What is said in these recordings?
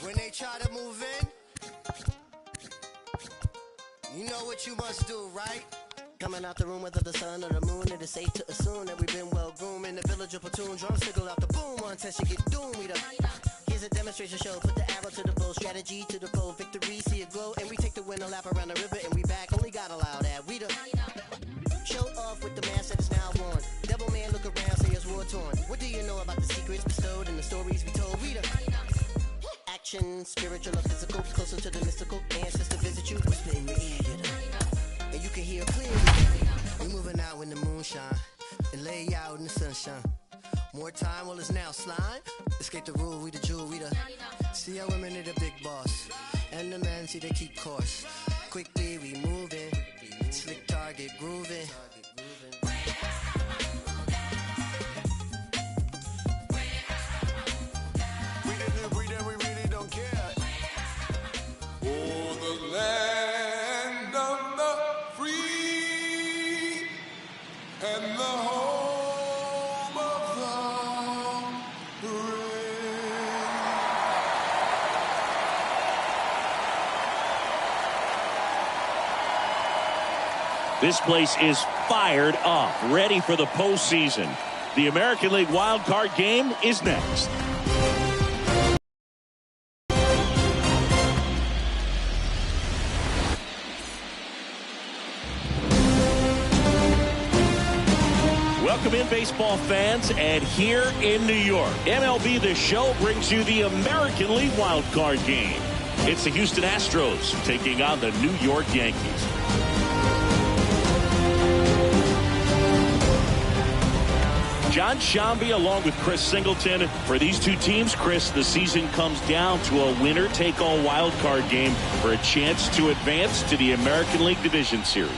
When they try to move in, you know what you must do, right? Coming out the room whether the sun or the moon, it is safe to assume that we've been well groomed in the village of platoon. Drums tickle out the boom until you get doomed. Here's a demonstration show, put the arrow to the bow, strategy to the foe, victory, see it glow, and we take the winner lap around the river and we back. Only God allow that. We the show off with the mask that is now worn. Devil man look around, say it's war torn. What do you know about the secrets bestowed and the stories we told? We the action, spiritual or physical, closer to the mystical. Ancestor visit you, whisper in your ear, and you can hear clearly. We moving out when the moon shine and lay out in the sunshine. More time, well it's now slime. Escape the rule, we the jewel, we the see how women are the big boss, and the men see they keep course. Quickly we moving, slick target grooving. We didn't breathe and we really don't care. Oh, the land of the free and the home of the brave. This place is fired up, ready for the postseason. The American League wild card game is next. Welcome in, baseball fans, and here in New York, MLB The Show brings you the American League wild card game. It's the Houston Astros taking on the New York Yankees. John Shambi along with Chris Singleton. For these two teams, Chris, the season comes down to a winner-take-all wild card game for a chance to advance to the American League Division Series.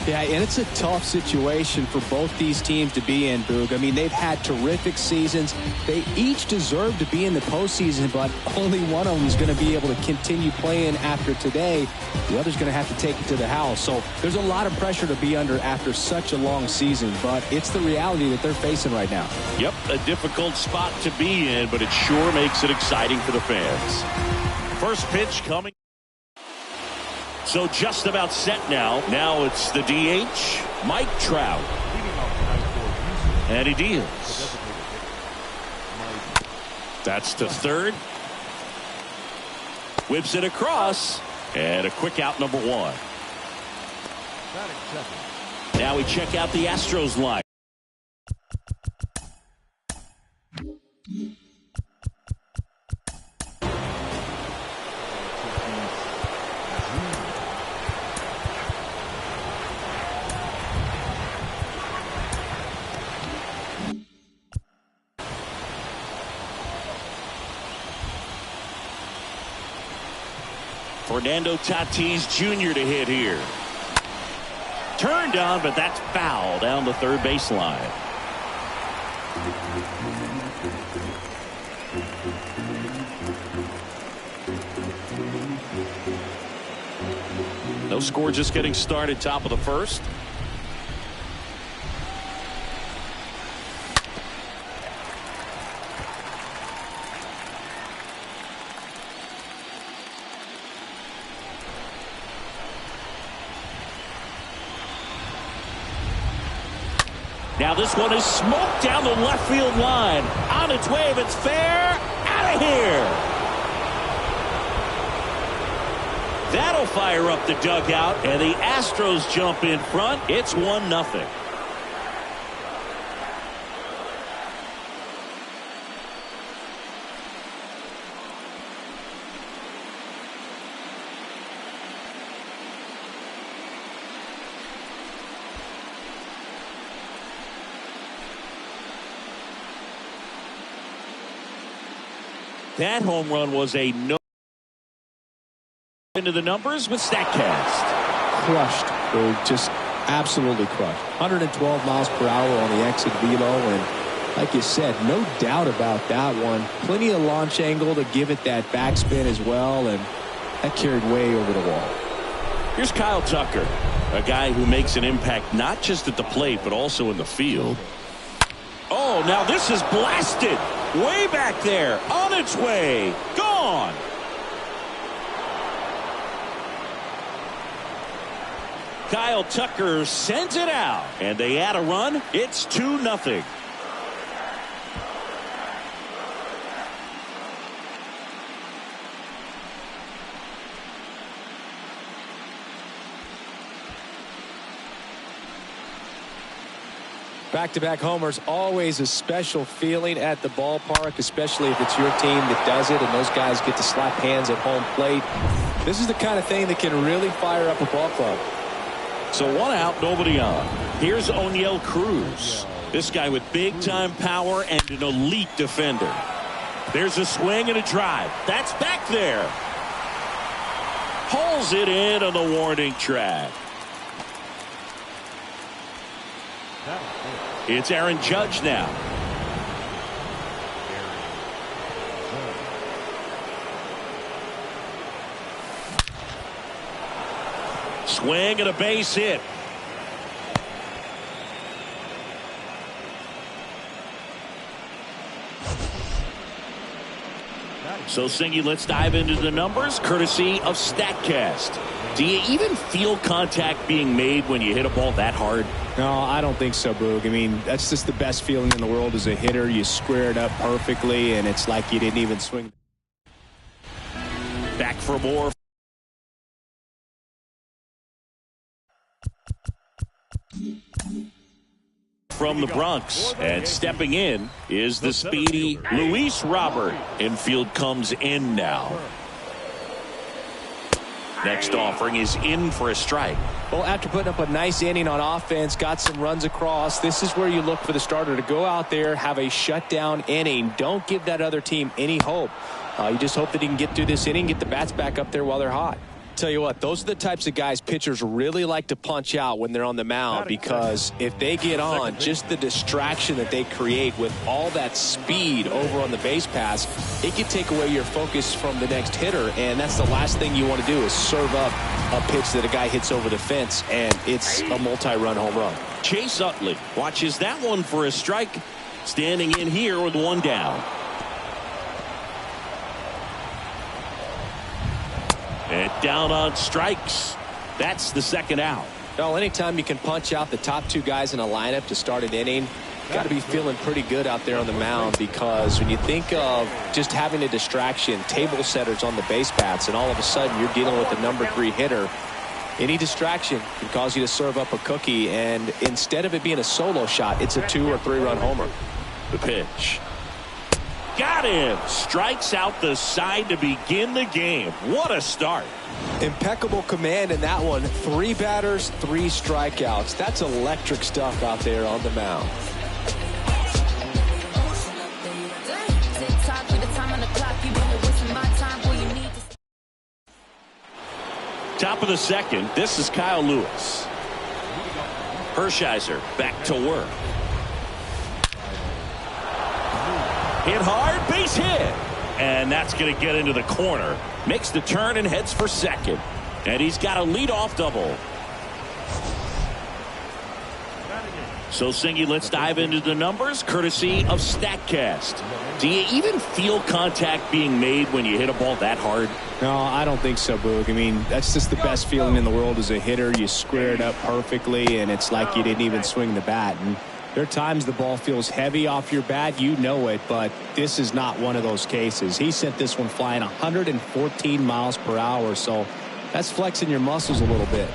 Yeah, and it's a tough situation for both these teams to be in, Boog. I mean, they've had terrific seasons. They each deserve to be in the postseason, but only one of them is going to be able to continue playing after today. The other's going to have to take it to the house. So there's a lot of pressure to be under after such a long season, but it's the reality that they're facing right now. Yep, a difficult spot to be in, but it sure makes it exciting for the fans. First pitch coming. So just about set now. Now it's the DH, Mike Trout. And he deals. That's to third. Whips it across. And a quick out, number one. Now we check out the Astros line. Fernando Tatis Jr. to hit here. Turned on, but that's foul down the third baseline. No score, just getting started, top of the first. Now this one is smoked down the left field line. On its way, if it's fair, out of here. That'll fire up the dugout, and the Astros jump in front. It's 1-0. That home run was a no. Into the numbers with StatCast. Crushed, just absolutely crushed. 112 miles per hour on the exit velo, and like you said, no doubt about that one. Plenty of launch angle to give it that backspin as well, and that carried way over the wall. Here's Kyle Tucker, a guy who makes an impact not just at the plate but also in the field. Oh, now this is blasted way back there, on its way, gone. Kyle Tucker sends it out, and they add a run. It's 2-0. Back-to-back homers, always a special feeling at the ballpark, especially if it's your team that does it and those guys get to slap hands at home plate. This is the kind of thing that can really fire up a ball club. So 1 out, nobody on. Here's O'Neill Cruz. This guy with big-time power and an elite defender. There's a swing and a drive. That's back there. Pulls it in on the warning track. It's Aaron Judge now. Swing and a base hit. So, Singy, let's dive into the numbers, courtesy of StatCast. Do you even feel contact being made when you hit a ball that hard? No, I don't think so, Boog. I mean, that's just the best feeling in the world as a hitter. You square it up perfectly, and it's like you didn't even swing. Back for more. From the Bronx, and stepping in is the speedy Luis Robert. Infield comes in now. Next offering is in for a strike. Well, after putting up a nice inning on offense, got some runs across, this is where you look for the starter to go out there, have a shutdown inning. Don't give that other team any hope. You just hope that he can get through this inning, get the bats back up there while they're hot. Tell you what, those are the types of guys pitchers really like to punch out when they're on the mound, because if they get on, just the distraction that they create with all that speed over on the base pass, it can take away your focus from the next hitter, and that's the last thing you want to do is serve up a pitch that a guy hits over the fence, and it's a multi-run home run. Chase Utley watches that one for a strike, standing in here with 1 down. And down on strikes. That's the 2nd out. Well, anytime you can punch out the top 2 guys in a lineup to start an inning, got to be feeling pretty good out there on the mound, because when you think of just having a distraction, table setters on the base paths, and all of a sudden you're dealing with the number 3 hitter, any distraction can cause you to serve up a cookie, and instead of it being a solo shot, it's a 2 or 3 run homer. The pitch. Got him. Strikes out the side to begin the game. What a start. Impeccable command in that one. 3 batters, 3 strikeouts. That's electric stuff out there on the mound. Top of the 2nd. This is Kyle Lewis. Hershiser back to work. Hit hard, base hit. And that's going to get into the corner. Makes the turn and heads for second. And he's got a leadoff double. So, Singy, let's dive into the numbers, courtesy of StatCast. Do you even feel contact being made when you hit a ball that hard? No, I don't think so, Boog. I mean, that's just the best feeling in the world as a hitter. You square it up perfectly, and it's like you didn't even swing the bat. And there are times the ball feels heavy off your bat. You know it, but this is not one of those cases. He sent this one flying 114 miles per hour, so that's flexing your muscles a little bit.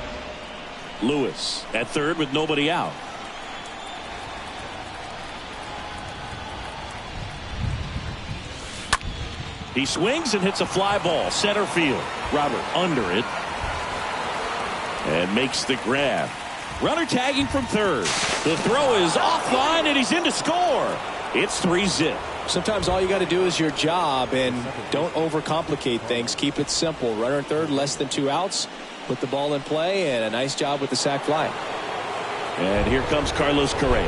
Lewis at third with nobody out. He swings and hits a fly ball center field. Robert under it and makes the grab. Runner tagging from third. The throw is offline and he's in to score. It's 3-zip. Sometimes all you got to do is your job, and don't overcomplicate things. Keep it simple. Runner third, less than 2 outs. Put the ball in play, and a nice job with the sac fly. And here comes Carlos Correa.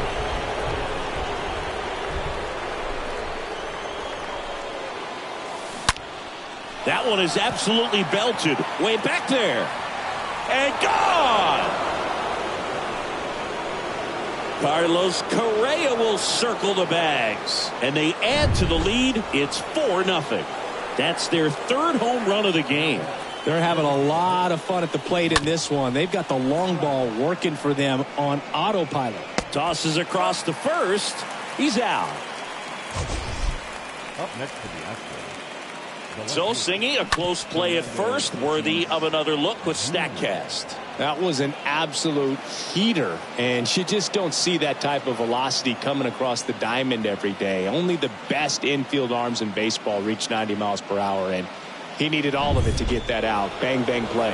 That one is absolutely belted. Way back there. And gone! Carlos Correa will circle the bags. And they add to the lead. It's 4-0. That's their 3rd home run of the game. They're having a lot of fun at the plate in this one. They've got the long ball working for them on autopilot. Tosses across to first. He's out. Up next to the Astros. So, Singy, a close play at first, worthy of another look with StatCast. That was an absolute heater, and you just don't see that type of velocity coming across the diamond every day. Only the best infield arms in baseball reach 90 miles per hour, and he needed all of it to get that out. Bang, bang play.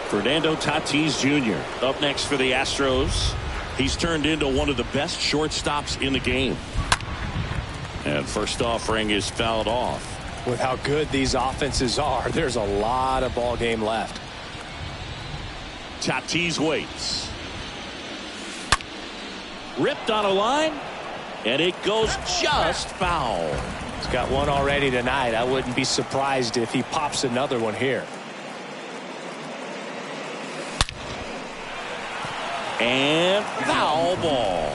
Fernando Tatis Jr. up next for the Astros. He's turned into one of the best shortstops in the game. And first offering is fouled off. With how good these offenses are, there's a lot of ball game left. Tatis waits. Ripped on a line, and it goes just foul. He's got one already tonight. I wouldn't be surprised if he pops another one here. And foul ball.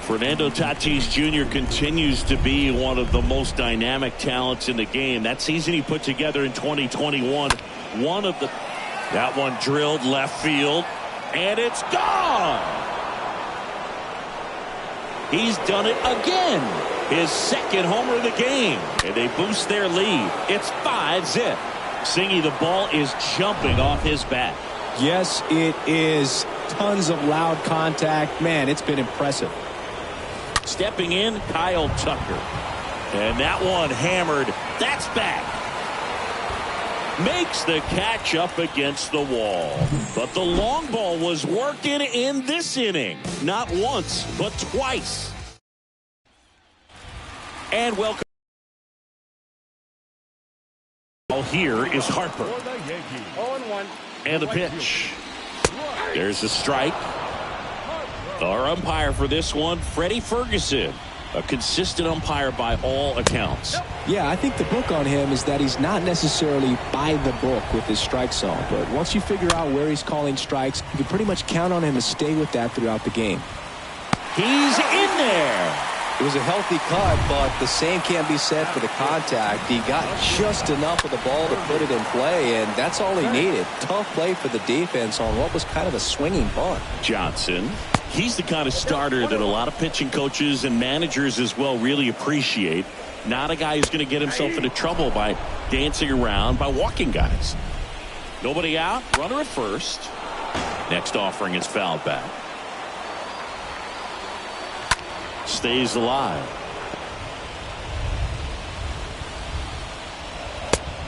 Fernando Tatis Jr. continues to be one of the most dynamic talents in the game. That season he put together in 2021, that one drilled left field, and it's gone. He's done it again. His second homer of the game, and they boost their lead. It's 5-zip. Singy, the ball is jumping off his bat. Yes, it is. Tons of loud contact. Man, it's been impressive. Stepping in, Kyle Tucker. And that one hammered. That's back. Makes the catch up against the wall. But the long ball was working in this inning. Not once, but twice. And welcome. Here is Harper. And the pitch. There's a strike. Our umpire for this one, Freddie Ferguson. A consistent umpire by all accounts. Yeah, I think the book on him is that he's not necessarily by the book with his strike zone. But once you figure out where he's calling strikes, you can pretty much count on him to stay with that throughout the game. He's in there. It was a healthy cut, but the same can't be said for the contact. He got just enough of the ball to put it in play, and that's all he needed. Tough play for the defense on what was kind of a swinging bunt. Johnson. He's the kind of starter that a lot of pitching coaches and managers as well really appreciate. Not a guy who's going to get himself into trouble by dancing around, by walking guys. Nobody out. Runner at first. Next offering is fouled back. Stays alive.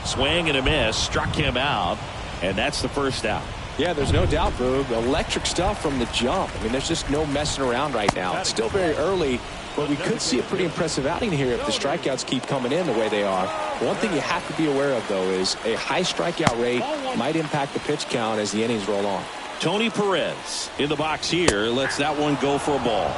Swing and a miss. Struck him out. And that's the first out. Yeah, there's no doubt, Boog. Electric stuff from the jump. I mean, there's just no messing around right now. It's still very early, but we could see a pretty impressive outing here if the strikeouts keep coming in the way they are. One thing you have to be aware of, though, is a high strikeout rate might impact the pitch count as the innings roll on. Tony Perez in the box here lets that one go for a ball.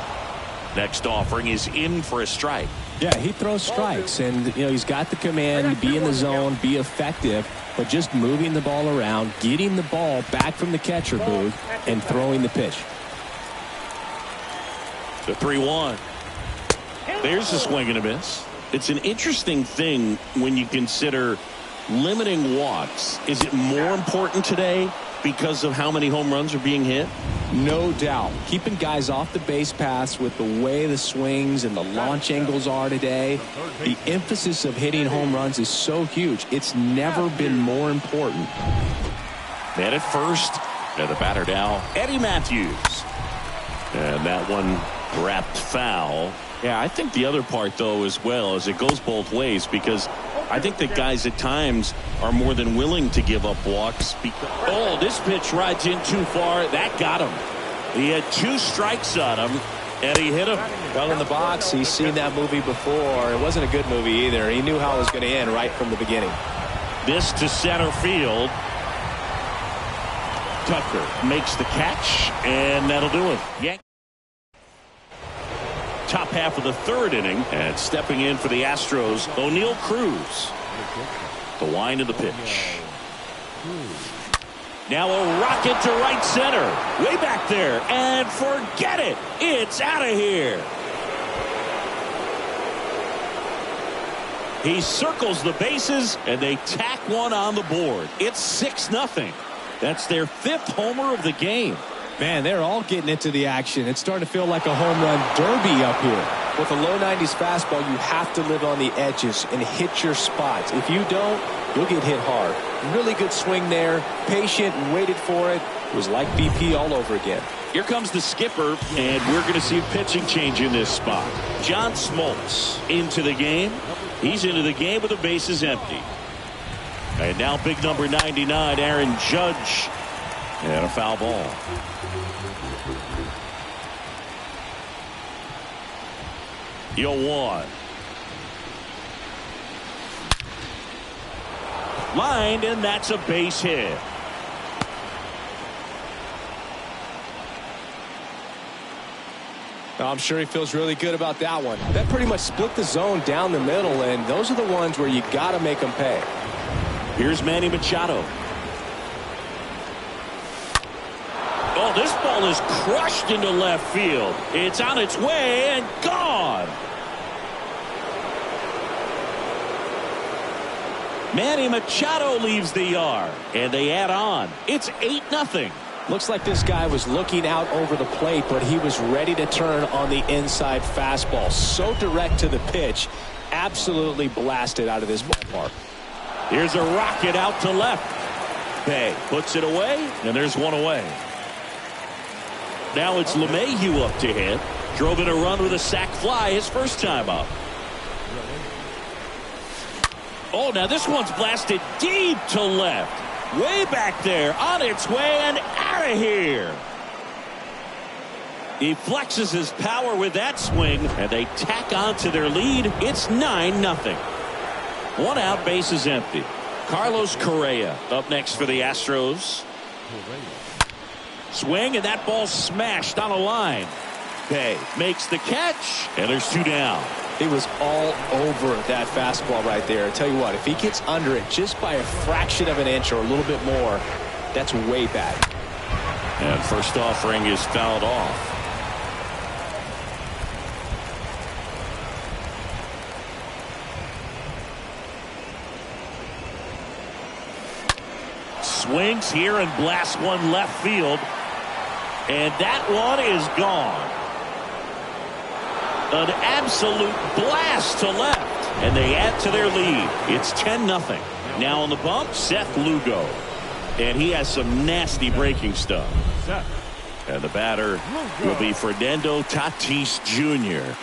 Next offering is in for a strike. Yeah, he throws strikes, and he's got the command to be in the zone, be effective, but just moving the ball around, getting the ball back from the catcher, Boog, and throwing the pitch. The 3-1. There's a swing and a miss. It's an interesting thing when you consider limiting walks. Is it more important today because of how many home runs are being hit? No doubt. Keeping guys off the base paths with the way the swings and the launch angles are today, the emphasis of hitting home runs is so huge. It's never been more important. Man at first. And the batter now, Eddie Matthews. And that one wrapped foul. Yeah, I think the other part, though, as well, is it goes both ways, because I think that guys at times are more than willing to give up walks. Oh, this pitch rides in too far. That got him. He had 2 strikes on him, and he hit him. Well, in the box, he's seen that movie before. It wasn't a good movie either. He knew how it was going to end right from the beginning. This to center field. Tucker makes the catch, and that'll do it. Top half of the 3rd inning, and stepping in for the Astros, O'Neal Cruz. The wind of the pitch. Now a rocket to right center. Way back there, and forget it. It's out of here. He circles the bases, and they tack one on the board. It's 6-0. That's their 5th homer of the game. Man, they're all getting into the action. It's starting to feel like a home run derby up here. With a low 90s fastball, you have to live on the edges and hit your spots. If you don't, you'll get hit hard. Really good swing there. Patient and waited for it. It was like BP all over again. Here comes the skipper, and we're going to see a pitching change in this spot. John Smoltz into the game. He's into the game with the bases empty. And now big number 99, Aaron Judge. And a foul ball. Yo, 1. Lined, and that's a base hit. I'm sure he feels really good about that one. That pretty much split the zone down the middle, and those are the ones where you got to make them pay. Here's Manny Machado. Oh, this ball is crushed into left field. It's on its way and gone. Manny Machado leaves the yard, and they add on. It's 8-0. Looks like this guy was looking out over the plate, but he was ready to turn on the inside fastball. So direct to the pitch. Absolutely blasted out of this ballpark. Here's a rocket out to left. Bay puts it away, and there's one away. Now it's LeMahieu up to hit. Drove in a run with a sac fly his first time up. Oh, now this one's blasted deep to left. Way back there, on its way and out of here. He flexes his power with that swing, and they tack on to their lead. It's 9-0. 1 out, bases empty. Carlos Correa up next for the Astros. Swing, and that ball smashed on a line. Bay makes the catch, and there's 2 down. He was all over that fastball right there. I tell you what, if he gets under it just by a fraction of an inch or a little bit more, that's way bad. And first offering is fouled off. Swings here and blasts one left field. And that one is gone. An absolute blast to left. And they add to their lead. It's 10-0. Now on the bump, Seth Lugo. And he has some nasty breaking stuff. And the batter will be Fernando Tatis Jr.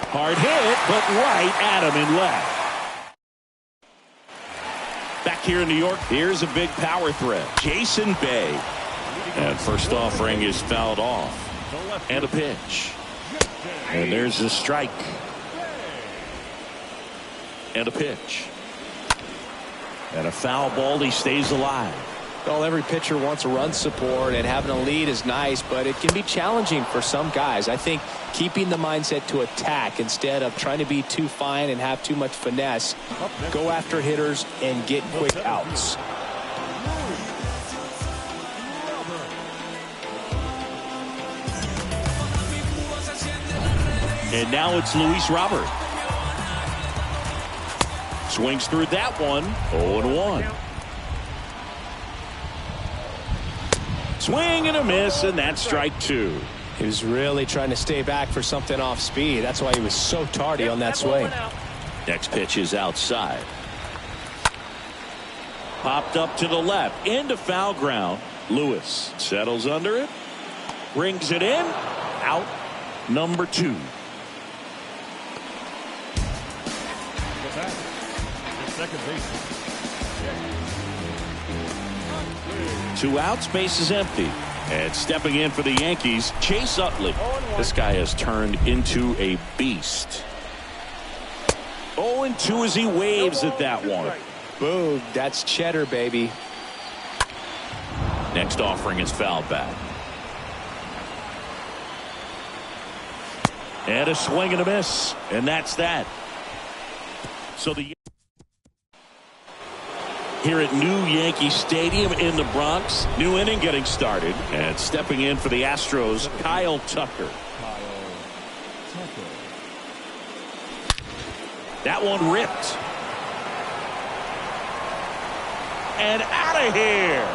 Hard hit, but right at him in left. Back here in New York, here's a big power threat. Jason Bay. And first offering is fouled off. And a pitch. And there's a strike. And a pitch. And a foul ball. He stays alive. Well, every pitcher wants a run support, and having a lead is nice, but it can be challenging for some guys. I think keeping the mindset to attack instead of trying to be too fine and have too much finesse. Go after hitters and get quick outs. And now it's Luis Robert. Swings through that one. 0-1. Swing and a miss, and that's strike 2. He was really trying to stay back for something off speed. That's why he was so tardy on that swing. Next pitch is outside. Popped up to the left. Into foul ground. Lewis settles under it. Brings it in. Out number 2. Second base. 2 outs, base is empty. And stepping in for the Yankees, Chase Utley. This guy has turned into a beast. 0-2 as he waves at that one. Boom, that's cheddar, baby. Next offering is fouled back. And a swing and a miss. And that's that. So the here at New Yankee Stadium in the Bronx. New inning getting started. And stepping in for the Astros, Kyle Tucker. That one ripped. And out of here.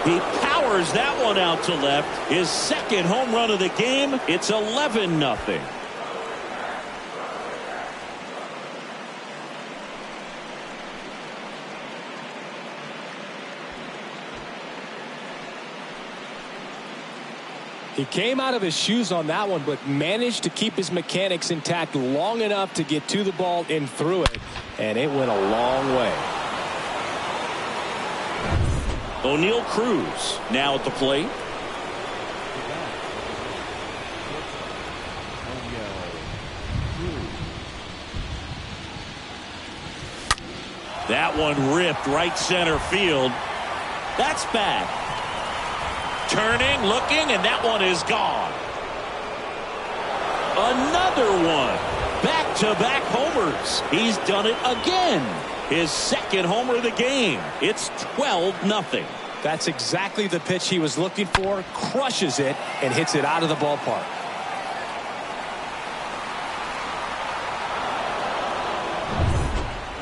He powers that one out to left. His second home run of the game. It's 11-0. He came out of his shoes on that one, but managed to keep his mechanics intact long enough to get to the ball and through it, and it went a long way. O'Neal Cruz now at the plate. That one ripped right center field. That's bad. Turning, looking, and that one is gone. Another one. Back-to-back homers. He's done it again. His second homer of the game. It's 12-0. That's exactly the pitch he was looking for. Crushes it and hits it out of the ballpark.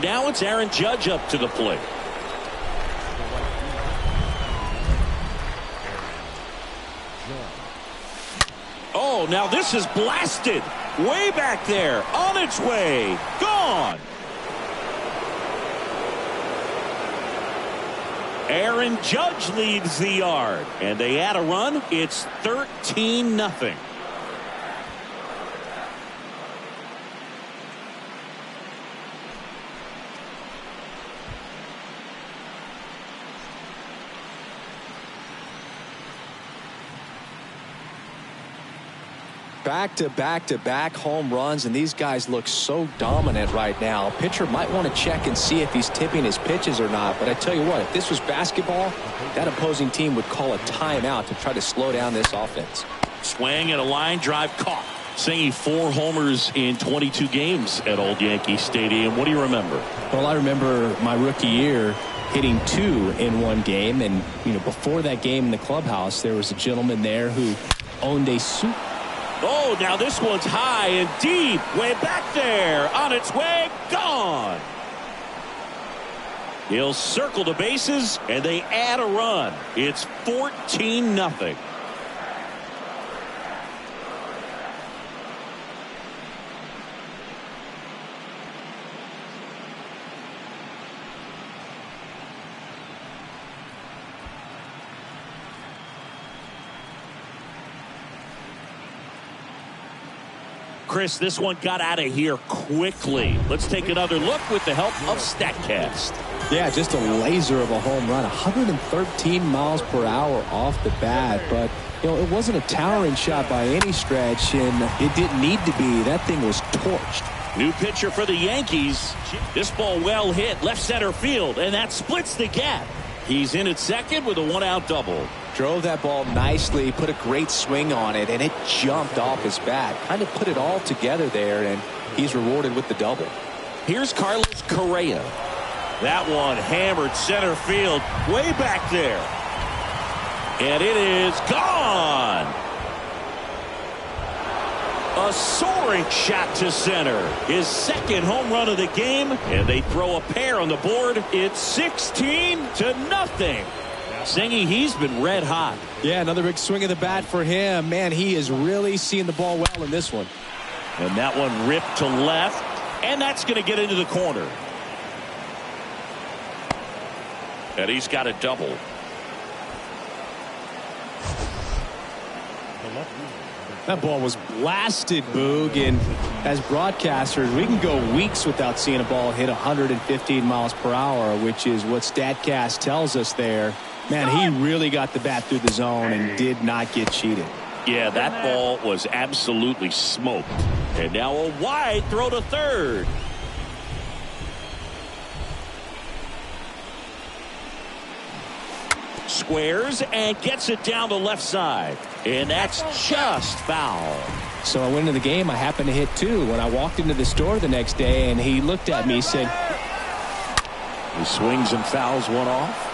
Now it's Aaron Judge up to the plate. Oh, now this is blasted. Way back there. On its way. Gone. Aaron Judge leads the yard. And they add a run. It's 13-0. Back-to-back home runs, and these guys look so dominant right now. Pitcher might want to check and see if he's tipping his pitches or not, but I tell you what, if this was basketball, that opposing team would call a timeout to try to slow down this offense. Swing and a line drive caught. Singy 4 homers in 22 games at Old Yankee Stadium. What do you remember? Well, I remember my rookie year hitting 2 in one game, and before that game in the clubhouse, there was a gentleman there who owned a soup. Oh, now this one's high and deep. Way back there. On its way. Gone. He'll circle the bases, and they add a run. It's 14-0. Chris, this one got out of here quickly. Let's take another look with the help of StatCast. Yeah, just a laser of a home run. 113 miles per hour off the bat, but it wasn't a towering shot by any stretch, and it didn't need to be. That thing was torched. New pitcher for the Yankees. This ball well hit left center field, and that splits the gap. He's in at second with a 1-out double. Drove that ball nicely, put a great swing on it, and it jumped off his bat. Kind of put it all together there, and he's rewarded with the double. Here's Carlos Correa. That one hammered center field way back there. And it is gone. A soaring shot to center. His second home run of the game, and they throw a pair on the board. It's 16-0. Singy, he's been red hot. Yeah, another big swing of the bat for him. Man, he is really seeing the ball well in this one. And that one ripped to left, and that's going to get into the corner. And he's got a double. That ball was blasted, Boog, and as broadcasters, we can go weeks without seeing a ball hit 115 miles per hour, which is what StatCast tells us there. Man, he really got the bat through the zone and did not get cheated. Yeah, that ball was absolutely smoked. And now a wide throw to third. Squares and gets it down the left side. And that's just foul. So I went into the game. I happened to hit 2 when I walked into the store the next day, and he looked at me and said, he swings and fouls one off.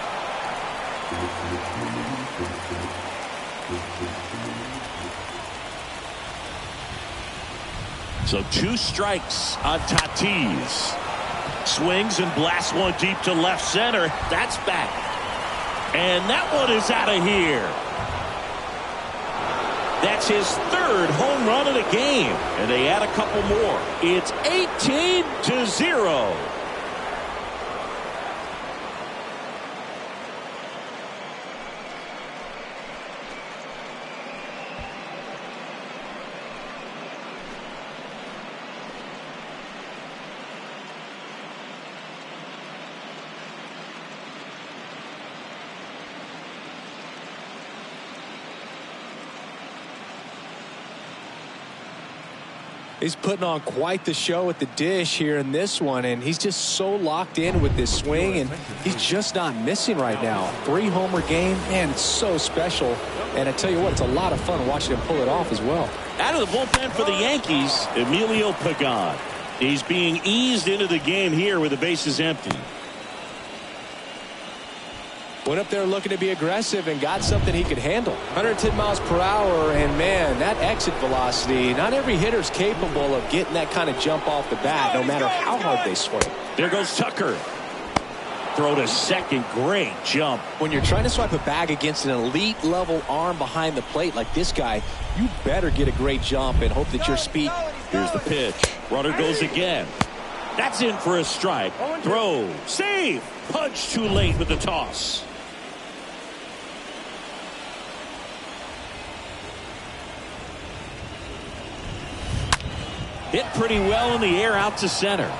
So 2 strikes on Tatis. Swings and blasts one deep to left center. That's back. And that one is out of here. That's his 3rd home run of the game. And they add a couple more. It's 18-0. He's putting on quite the show at the dish here in this one, and he's just so locked in with this swing, and he's just not missing right now. 3-homer game, man, it's so special. And I tell you what, it's a lot of fun watching him pull it off as well. Out of the bullpen for the Yankees, Emilio Pagan. He's being eased into the game here with the bases empty. Went up there looking to be aggressive and got something he could handle. 110 miles per hour, and man, that exit velocity, not every hitter's capable of getting that kind of jump off the bat, no matter how hard they swing. There goes Tucker. Throw to second. Great jump. When you're trying to swipe a bag against an elite level arm behind the plate like this guy, you better get a great jump and hope that your speed. Here's the pitch. Runner goes again. That's in for a strike. Throw. Save. Punch too late with the toss. Hit pretty well in the air out to center.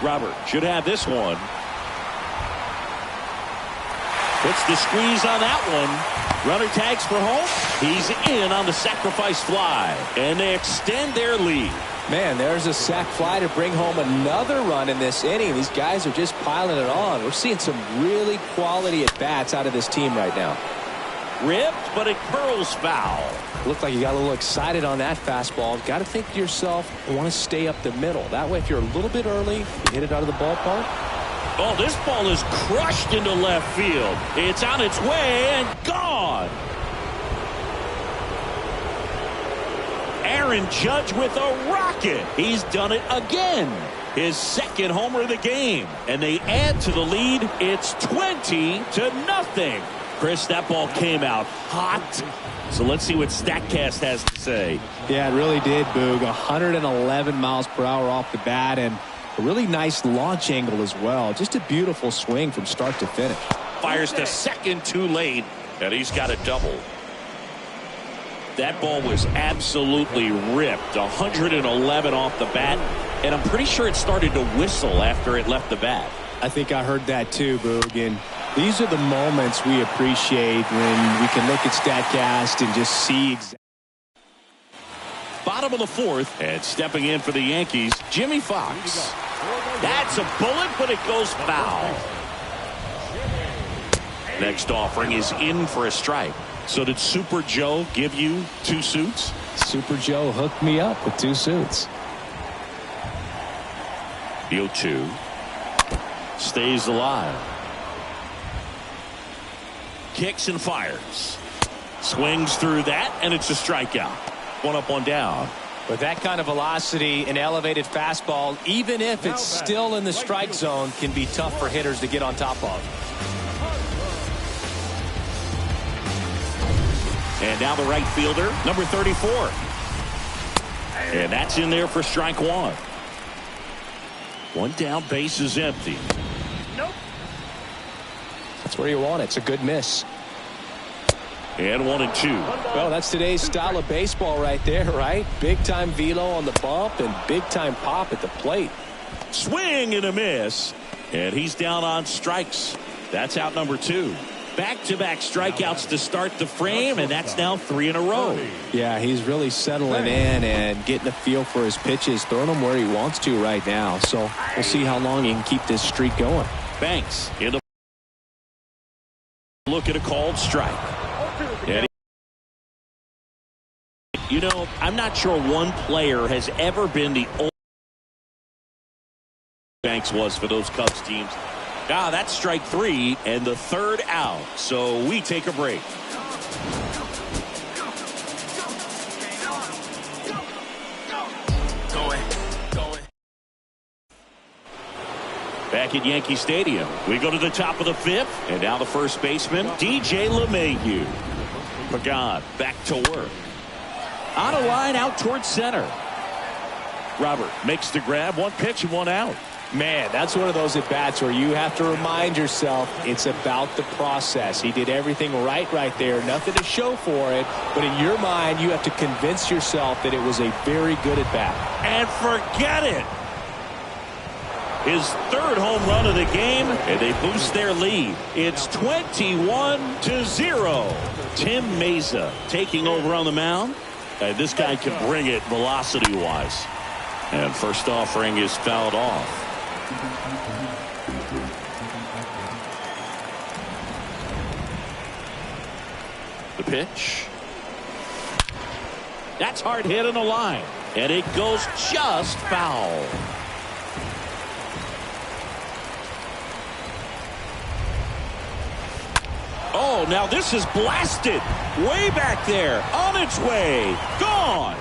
Robert should have this one. Puts the squeeze on that one. Runner tags for home. He's in on the sacrifice fly. And they extend their lead. Man, there's a sac fly to bring home another run in this inning. These guys are just piling it on. We're seeing some really quality at-bats out of this team right now. Ripped, but it curls foul. Looked like you got a little excited on that fastball. Got to think to yourself, I want to stay up the middle. That way, if you're a little bit early, you hit it out of the ballpark. Oh, this ball is crushed into left field. It's on its way and gone. Aaron Judge with a rocket. He's done it again. His 2nd homer of the game. And they add to the lead. It's 20-0. Chris, that ball came out hot. So let's see what StatCast has to say. Yeah, it really did, Boog. 111 miles per hour off the bat, and a really nice launch angle as well. Just a beautiful swing from start to finish. Fires to second too late, and he's got a double. That ball was absolutely ripped. 111 off the bat, and I'm pretty sure it started to whistle after it left the bat. I think I heard that too, Boog. And these are the moments we appreciate when we can look at StatCast and just see Bottom of the 4th, and stepping in for the Yankees, Jimmy Fox. That's a bullet, but it goes foul. Next offering is in for a strike. So did Super Joe give you 2 suits? Super Joe hooked me up with 2 suits. 0-2. Stays alive. Kicks and fires. Swings through that, and it's a strikeout. 1 up, 1 down. With that kind of velocity, an elevated fastball, even if it's still in the strike zone, can be tough for hitters to get on top of. And now the right fielder, number 34. And that's in there for strike 1. 1 down, base is empty. That's where you want it. It's a good miss. And 1-2. Well, that's today's style of baseball right there, right? Big time velo on the bump and big time pop at the plate. Swing and a miss. And he's down on strikes. That's out number 2. Back-to-back strikeouts to start the frame, and that's now 3 in a row. Yeah, he's really settling in and getting a feel for his pitches, throwing them where he wants to right now. So we'll see how long he can keep this streak going. Banks in the look at a called strike. And you know, I'm not sure one player has ever been the only Banks was for those Cubs teams. Now that's strike 3 and the 3rd out. So we take a break. Go ahead. Back at Yankee Stadium, we go to the top of the 5th, and now the first baseman, DJ LeMahieu. Pagan back to work. On a line out towards center. Robert makes the grab, 1 pitch and 1 out. Man, that's one of those at-bats where you have to remind yourself it's about the process. He did everything right there. Nothing to show for it. But in your mind, you have to convince yourself that it was a very good at-bat. And forget it. His 3rd home run of the game, and they boost their lead. It's 21-0. Tim Meza taking over on the mound. This guy can bring it velocity-wise. And first offering is fouled off. The pitch. That's hard hit on the line. And it goes just foul. Oh, now this is blasted. Way back there. On its way. Gone.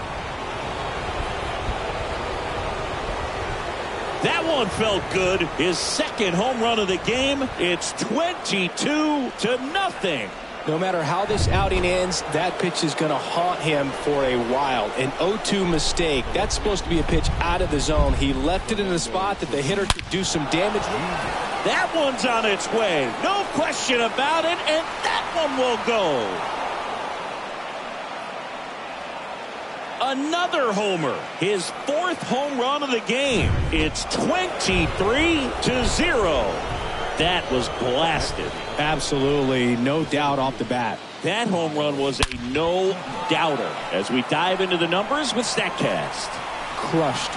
That one felt good. His 2nd home run of the game. It's 22-0. No matter how this outing ends, that pitch is going to haunt him for a while. An 0-2 mistake. That's supposed to be a pitch out of the zone. He left it in a spot that the hitter could do some damage. That one's on its way. No question about it. And that one will go. Another homer. His 4th home run of the game. It's 23-0. That was blasted. Absolutely. No doubt off the bat. That home run was a no-doubter. As we dive into the numbers with StatCast. Crushed.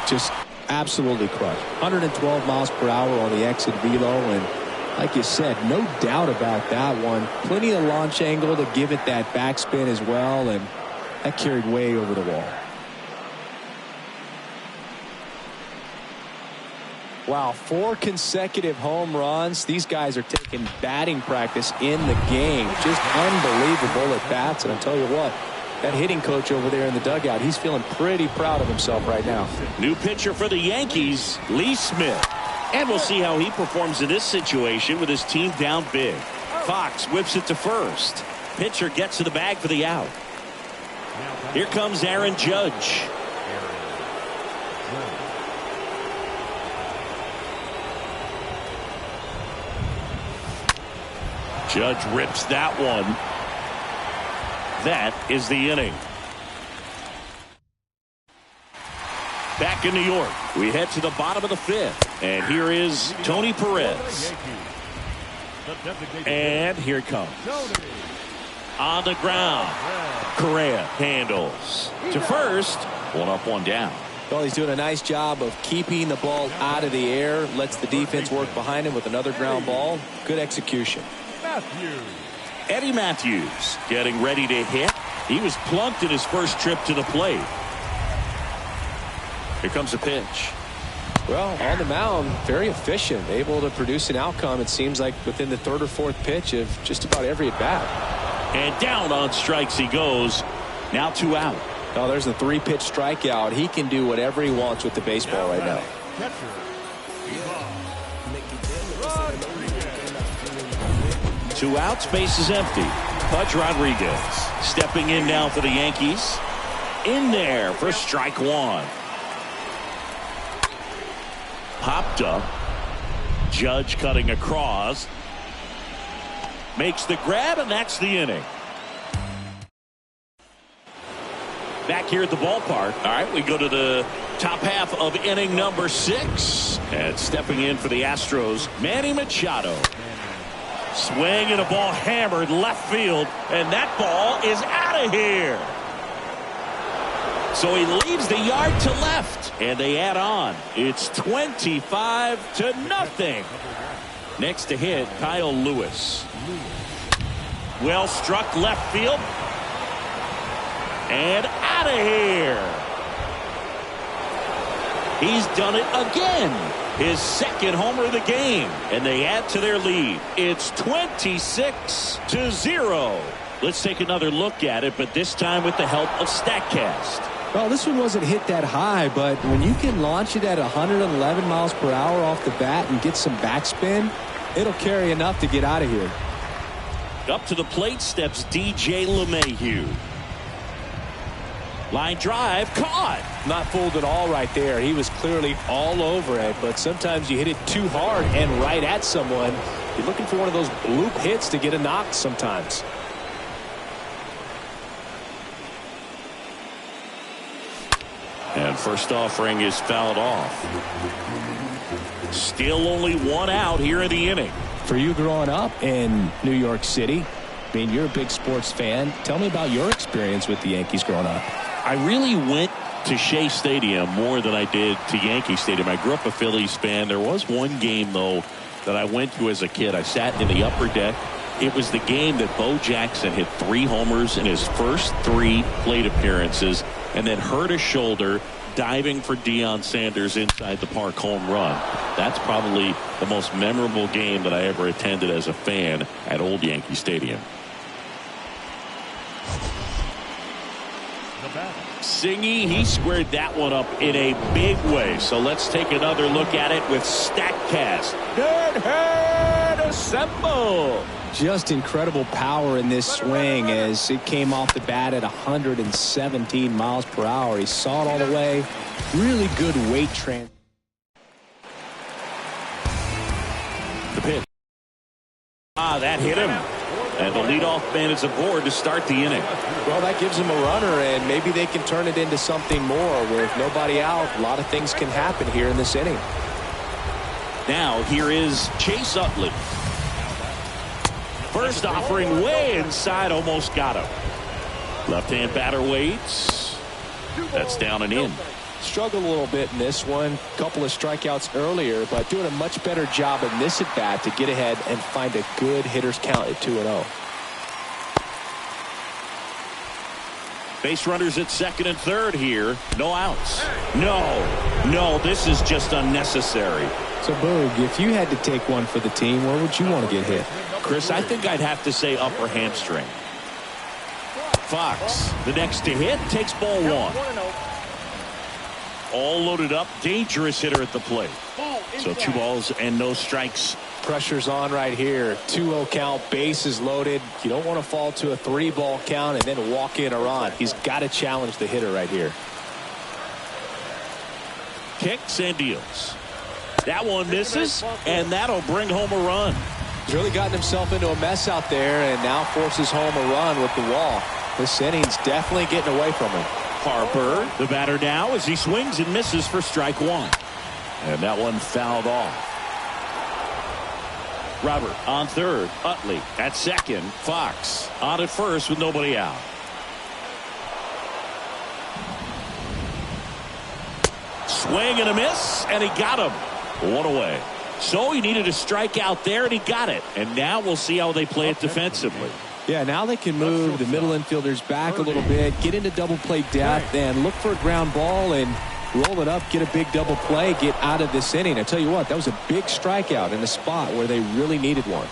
Just absolutely crushed. 112 miles per hour on the exit velo. And like you said, no doubt about that one. Plenty of launch angle to give it that backspin as well. And that carried way over the wall. Wow, 4 consecutive home runs. These guys are taking batting practice in the game. Just unbelievable at bats. And I'll tell you what, that hitting coach over there in the dugout, he's feeling pretty proud of himself right now. New pitcher for the Yankees, Lee Smith. And we'll see how he performs in this situation with his team down big. Fox whips it to first. Pitcher gets to the bag for the out. Here comes Aaron Judge. Judge rips that one. That is the inning. Back in New York, we head to the bottom of the 5th. And here is Tony Perez. And here it comes. On the ground. Correa handles to first. 1 up, 1 down. Well, he's doing a nice job of keeping the ball out of the air. Lets the defense work behind him with another ground ball. Good execution. Eddie Matthews getting ready to hit. He was plunked in his first trip to the plate. Here comes the pitch. Well, on the mound, very efficient, able to produce an outcome, it seems like, within the 3rd or 4th pitch of just about every at-bat. And down on strikes he goes. Now 2 out. Oh, there's a 3-pitch strikeout. He can do whatever he wants with the baseball right now. 2 outs, base is empty. Pudge Rodriguez stepping in now for the Yankees. In there for strike 1. Popped up. Judge cutting across. Makes the grab, and that's the inning. Back here at the ballpark. All right, we go to the top half of inning number 6. And stepping in for the Astros, Manny Machado. Swing and a ball hammered left field, and that ball is out of here. So he leaves the yard to left, and they add on. It's 25-0. Next to hit, Kyle Lewis. Well struck left field. And out of here. He's done it again. His 2nd homer of the game. And they add to their lead. It's 26-0. Let's take another look at it, but this time with the help of StatCast. Well, this one wasn't hit that high, but when you can launch it at 111 miles per hour off the bat and get some backspin, it'll carry enough to get out of here. Up to the plate steps DJ LeMahieu. Line drive, caught. Not fooled at all right there. He was clearly all over it, but sometimes you hit it too hard and right at someone. You're looking for one of those bloop hits to get a knock sometimes. And first offering is fouled off. Still only one out here in the inning. For you growing up in New York City, I mean, you're a big sports fan. Tell me about your experience with the Yankees growing up. I really went to Shea Stadium more than I did to Yankee Stadium. I grew up a Phillies fan. There was one game, though, that I went to as a kid. I sat in the upper deck. It was the game that Bo Jackson hit 3 homers in his first 3 plate appearances and then hurt his shoulder diving for Deion Sanders inside the park home run. That's probably the most memorable game that I ever attended as a fan at Old Yankee Stadium. Singy, he squared that one up in a big way. So let's take another look at it with StatCast. Good head assemble. Just incredible power in this swing as it came off the bat at 117 miles per hour. He saw it all the way. Really good weight transfer. The pitch. That hit him. And the leadoff man is aboard to start the inning. Well, that gives him a runner, and maybe they can turn it into something more. With nobody out, a lot of things can happen here in this inning. Now, here is Chase Utley. First offering way inside, almost got him. Left-hand batter waits. That's down and in. Struggled a little bit in this one. Couple of strikeouts earlier, but doing a much better job in this at-bat to get ahead and find a good hitter's count at 2-0. Base runners at second and third here. No outs. No, this is just unnecessary. So, Boog, if you had to take one for the team, where would you want to get hit? Chris, I think I'd have to say upper hamstring. Fox, the next to hit, takes ball 1. All loaded up, dangerous hitter at the plate. So 2 balls and no strikes. Pressure's on right here. 2-0 count, bases loaded. You don't want to fall to a 3-ball count and then walk in a run. He's got to challenge the hitter right here. Kicks and deals. That one misses, and that'll bring home a run. He's really gotten himself into a mess out there and now forces home a run with the wall. This inning's definitely getting away from him. Harper, the batter now, as he swings and misses for strike 1. And that one fouled off. Robert on third. Utley at second. Fox on at first with nobody out. Swing and a miss, and he got him. 1 away. So he needed a strikeout there, and he got it. And now we'll see how they play it defensively. Yeah, now they can move the middle infielders back a little bit, get into double play depth, and look for a ground ball and roll it up, get a big double play, get out of this inning. I tell you what, that was a big strikeout in a spot where they really needed one.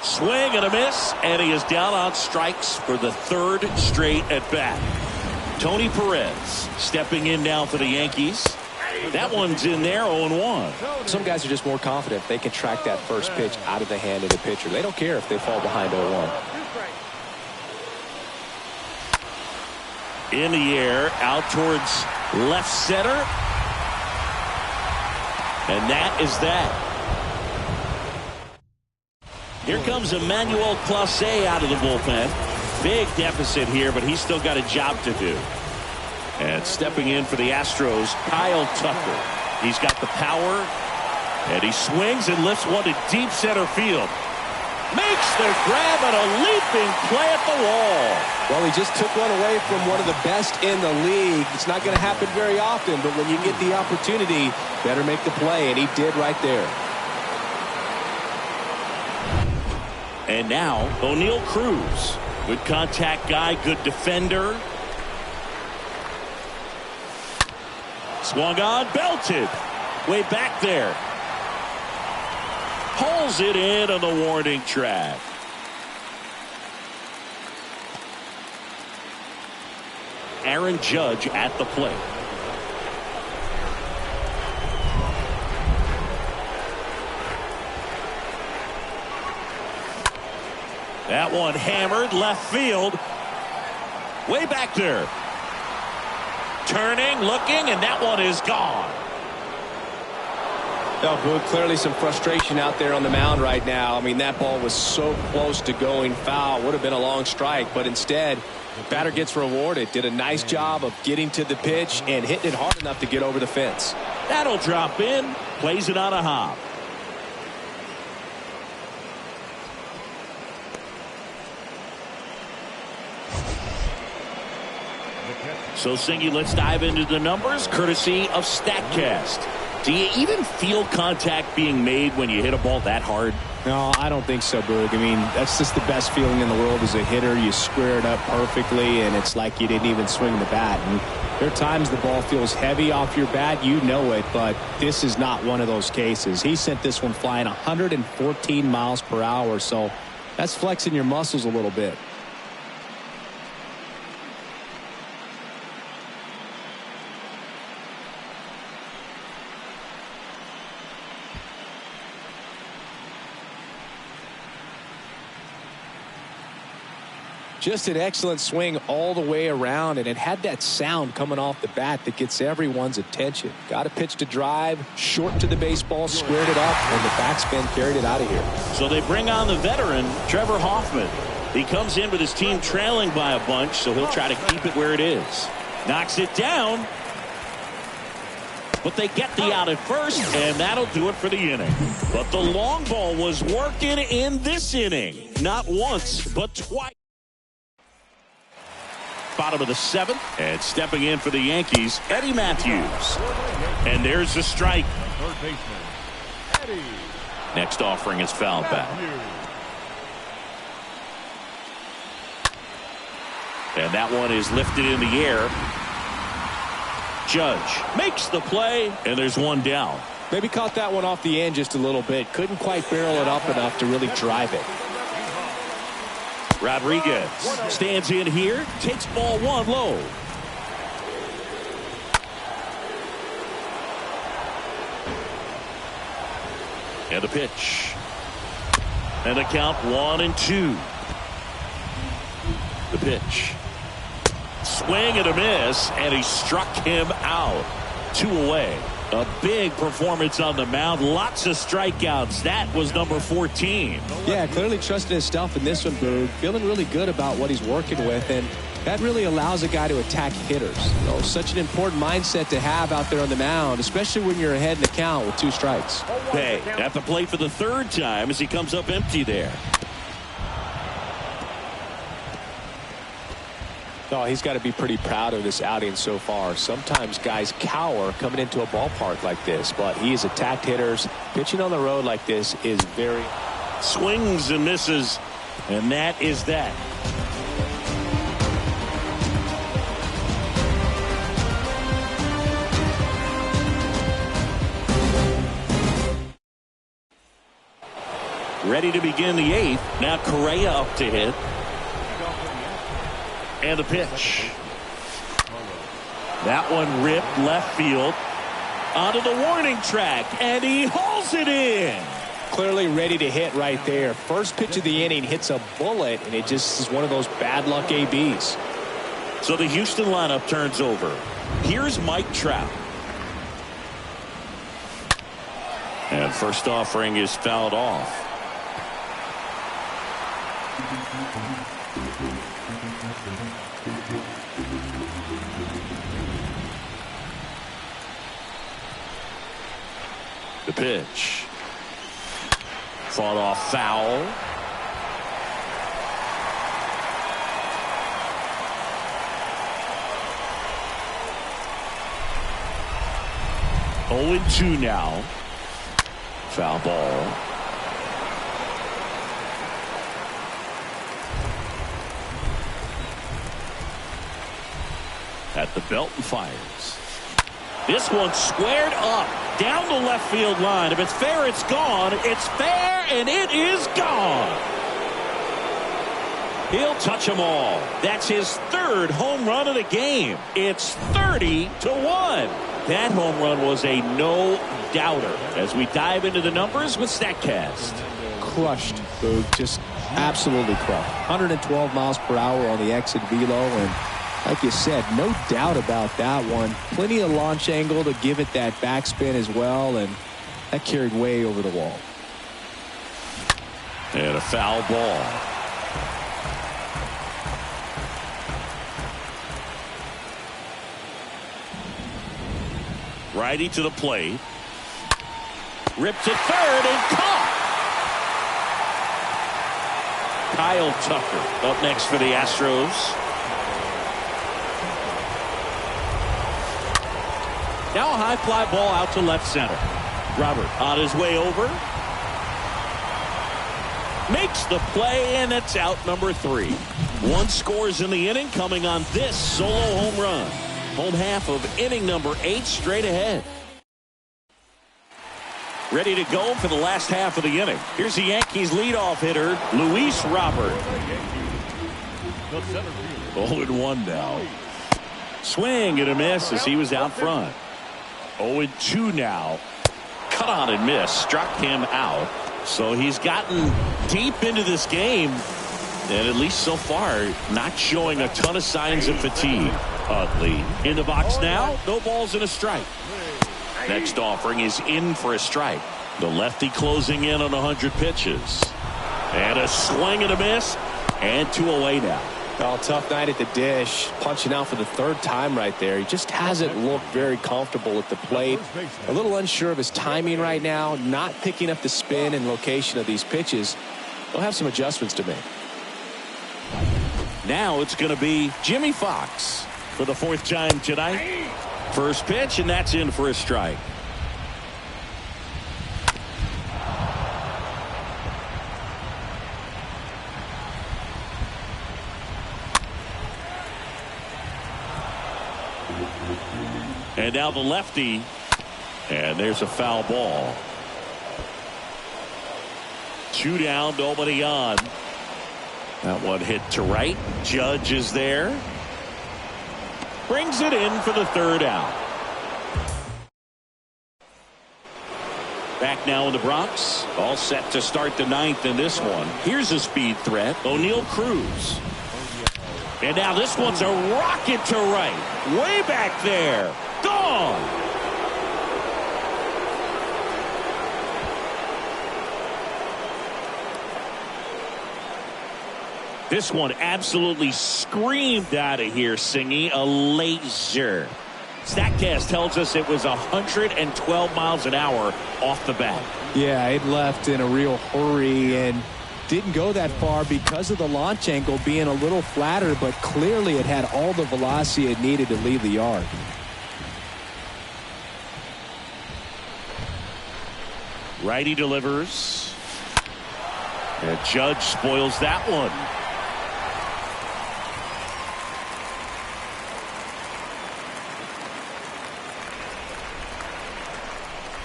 Swing and a miss, and he is down on strikes for the 3rd straight at bat. Tony Perez stepping in now for the Yankees. That one's in there, 0-1. Some guys are just more confident they can track that first pitch out of the hand of the pitcher. They don't care if they fall behind 0-1. In the air, out towards left center. And that is that. Here comes Emmanuel Clase out of the bullpen. Big deficit here, but he's still got a job to do. And stepping in for the Astros, Kyle Tucker. He's got the power, and he swings and lifts one to deep center field. Makes the grab and a leaping play at the wall. Well, he just took one away from one of the best in the league. It's not going to happen very often, but when you get the opportunity, better make the play, and he did right there. And now, O'Neal Cruz. Good contact guy, good defender. Swung on, belted. Way back there. Pulls it in on the warning track. Aaron Judge at the plate. That one hammered left field. Way back there. Turning, looking, and that one is gone. Well, Boog, clearly some frustration out there on the mound right now. I mean, that ball was so close to going foul. Would have been a long strike, but instead, batter gets rewarded. Did a nice job of getting to the pitch and hitting it hard enough to get over the fence. That'll drop in. Plays it on a hop. So, Singy, let's dive into the numbers, courtesy of StatCast. Do you even feel contact being made when you hit a ball that hard? No, I don't think so, Boog. I mean, that's just the best feeling in the world as a hitter. You square it up perfectly, and it's like you didn't even swing the bat. And there are times the ball feels heavy off your bat. You know it, but this is not one of those cases. He sent this one flying 114 miles per hour, so that's flexing your muscles a little bit. Just an excellent swing all the way around, and it had that sound coming off the bat that gets everyone's attention. Got a pitch to drive, short to the baseball, squared it up, and the backspin carried it out of here. So they bring on the veteran, Trevor Hoffman. He comes in with his team trailing by a bunch, so he'll try to keep it where it is. Knocks it down. But they get the out at first, and that'll do it for the inning. But the long ball was working in this inning. Not once, but twice. Bottom of the seventh, and stepping in for the Yankees, Eddie Matthews. And there's the strike. Third baseman, Eddie. Next offering is fouled back. And that one is lifted in the air. Judge makes the play, and there's one down. Maybe caught that one off the end just a little bit. Couldn't quite barrel it up enough to really drive it. Rodriguez stands in here, takes ball one low. And the pitch. And the count 1-2. The pitch. Swing and a miss, and he struck him out. 2 away. A big performance on the mound. Lots of strikeouts. That was number 14. Yeah, clearly trusting his stuff in this one, Boog. Feeling really good about what he's working with, and that really allows a guy to attack hitters. You know, such an important mindset to have out there on the mound, especially when you're ahead in the count with 2 strikes. Hey, at the plate for the 3rd time as he comes up empty there. Oh, he's got to be pretty proud of this outing so far. Sometimes guys cower coming into a ballpark like this, but he has attacked hitters. Pitching on the road like this is very... Swings and misses, and that is that. Ready to begin the 8th. Now Correa up to hit. And the pitch. That one ripped left field onto the warning track, and he hauls it in. Clearly ready to hit right there. First pitch of the inning hits a bullet, and it just is one of those bad luck ABs. So the Houston lineup turns over. Here's Mike Trout. And first offering is fouled off. The pitch. Fought off foul. Oh, 0-2 now. Foul ball. At the belt and fires. This one squared up down the left field line. If it's fair, it's gone. It's fair, and it is gone. He'll touch them all. That's his third home run of the game. It's 30-1. That home run was a no-doubter. As we dive into the numbers with StatCast. Crushed, Boog. Just absolutely crushed. 112 miles per hour on the exit velo, and like you said, no doubt about that one. Plenty of launch angle to give it that backspin as well, and that carried way over the wall. And a foul ball. Righty to the plate. Ripped to third and caught. Kyle Tucker up next for the Astros. Now a high fly ball out to left center. Robert on his way over. Makes the play, and it's out number 3. 1 scores in the inning, coming on this solo home run. Home half of inning number 8 straight ahead. Ready to go for the last half of the inning. Here's the Yankees leadoff hitter, Luis Robert. 0-1 now. Swing and a miss as he was out front. 0-2 now. Cut on and miss. Struck him out. So he's gotten deep into this game, and at least so far, not showing a ton of signs of fatigue. Utley in the box now. No balls and a strike. Next offering is in for a strike. The lefty closing in on 100 pitches. And a swing and a miss. And 2 away now. Oh, tough night at the dish. Punching out for the 3rd time right there. He just hasn't looked very comfortable at the plate. A little unsure of his timing right now. Not picking up the spin and location of these pitches. He'll have some adjustments to make. Now it's going to be Jimmy Fox for the 4th time tonight. First pitch, and that's in for a strike. And now the lefty, and there's a foul ball. 2 down, nobody on. That one hit to right. Judge is there. Brings it in for the 3rd out. Back now in the Bronx. All set to start the 9th in this one. Here's a speed threat. O'Neal Cruz. And now this one's a rocket to right. Way back there. Gone. This one absolutely screamed out of here, Singy. A laser. StatCast tells us it was 112 miles an hour off the bat. Yeah, it left in a real hurry and didn't go that far because of the launch angle being a little flatter, but clearly it had all the velocity it needed to leave the yard. Righty delivers. And Judge spoils that one.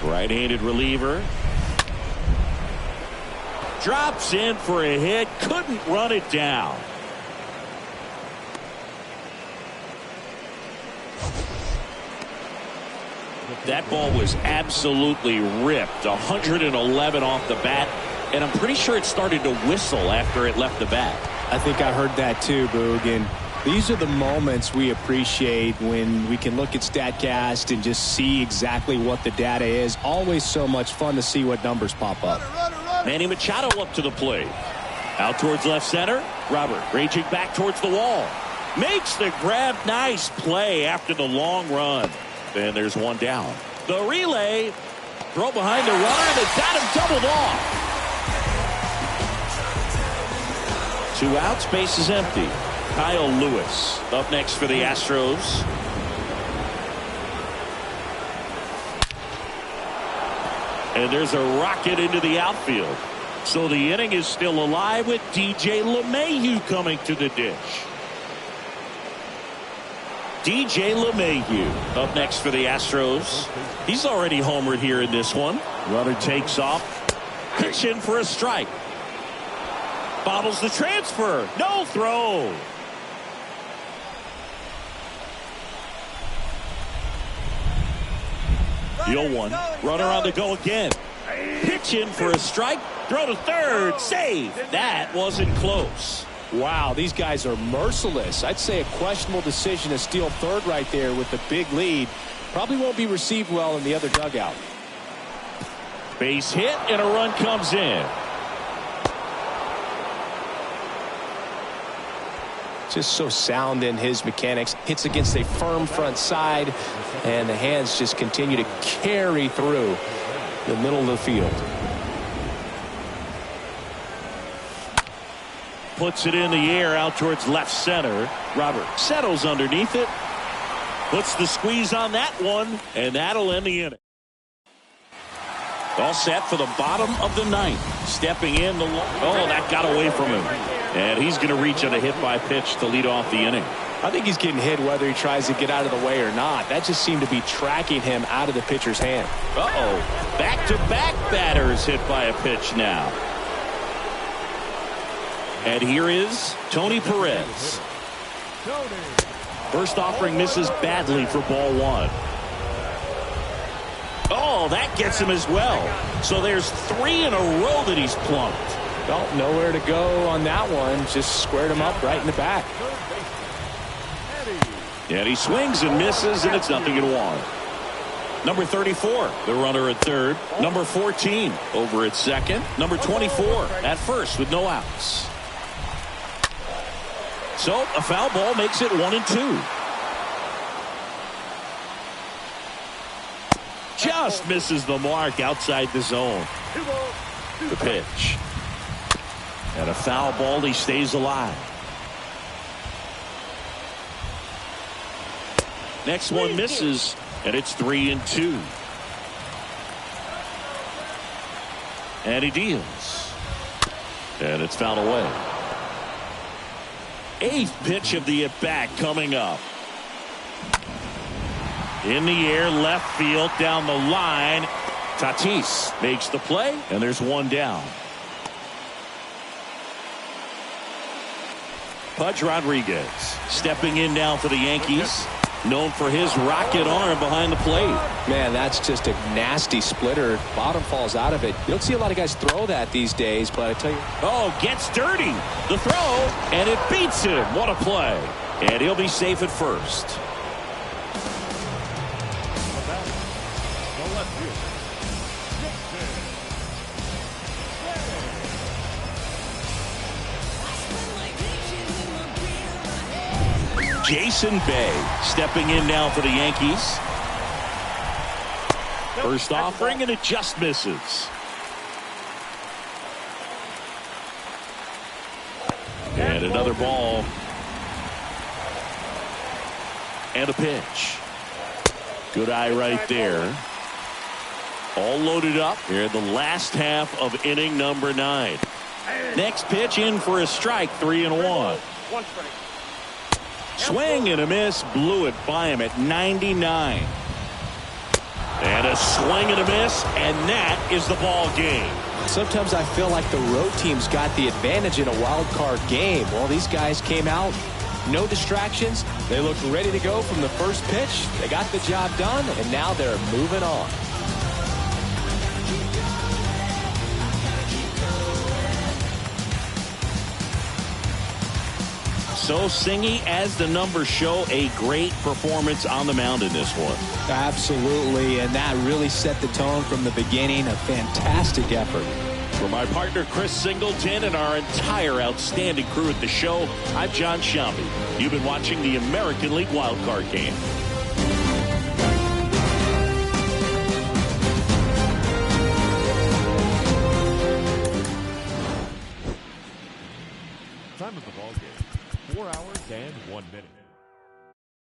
Right-handed reliever. Drops in for a hit. Couldn't run it down. That ball was absolutely ripped. 111 off the bat. And I'm pretty sure it started to whistle after it left the bat. I think I heard that too, Boog. And these are the moments we appreciate when we can look at StatCast and just see exactly what the data is. Always so much fun to see what numbers pop up. Manny Machado up to the plate. Out towards left center. Robert raging back towards the wall. Makes the grab. Nice play after the long run. And there's one down. The relay. Throw behind the runner. They've got him doubled off. 2 outs. Base is empty. Kyle Lewis up next for the Astros. And there's a rocket into the outfield. So the inning is still alive with DJ LeMahieu coming to the dish. DJ LeMahieu up next for the Astros. He's already homered here in this one. Runner takes off. Pitch in for a strike. Bobbles the transfer. No throw. The 0-1. Runner on the go again. Pitch in for a strike. Throw to third. Save. That wasn't close. Wow, these guys are merciless. I'd say a questionable decision to steal third right there with the big lead. Probably won't be received well in the other dugout. Base hit and a run comes in. Just so sound in his mechanics. Hits against a firm front side, and the hands just continue to carry through the middle of the field. Puts it in the air out towards left center. Robert settles underneath it. Puts the squeeze on that one, and that'll end the inning. All set for the bottom of the ninth. Stepping in the that got away from him. And he's going to reach on a hit by pitch to lead off the inning. I think he's getting hit whether he tries to get out of the way or not. That just seemed to be tracking him out of the pitcher's hand. Back-to-back batters hit by a pitch now. And here is Tony Perez. First offering misses badly for ball one. Oh, that gets him as well. So there's 3 in a row that he's plunked. Well, nowhere to go on that one. Just squared him up right in the back. And he swings and misses, and it's 0-1. Number 34, the runner at third. Number 14 over at second. Number 24 at first with no outs. So a foul ball makes it 1-2. Just misses the mark outside the zone. The pitch. And a foul ball. He stays alive. Next one misses, and it's 3-2. And he deals. And it's fouled away. 8th pitch of the at-bat coming up. In the air, left field, down the line. Tatis makes the play, and there's one down. Pudge Rodriguez stepping in now for the Yankees. Known for his rocket arm behind the plate. Man, that's just a nasty splitter. Bottom falls out of it. You don't see a lot of guys throw that these days, but I tell you. Oh, gets dirty. The throw, and it beats him. What a play. And he'll be safe at first. Jason Bay stepping in now for the Yankees. First offering, and it just misses. And another ball. And a pitch. Good eye right there. All loaded up here in the last half of inning number 9. Next pitch in for a strike, 3-1. Swing and a miss, blew it by him at 99. And a swing and a miss, and that is the ball game. Sometimes I feel like the road team's got the advantage in a wild card game. Well, these guys came out, no distractions. They looked ready to go from the first pitch. They got the job done, and now they're moving on. So Singy, as the numbers show, a great performance on the mound in this one. Absolutely, and that really set the tone from the beginning. A fantastic effort. For my partner Chris Singleton and our entire outstanding crew at the show, I'm John Shambi. You've been watching the American League Wild Card Game.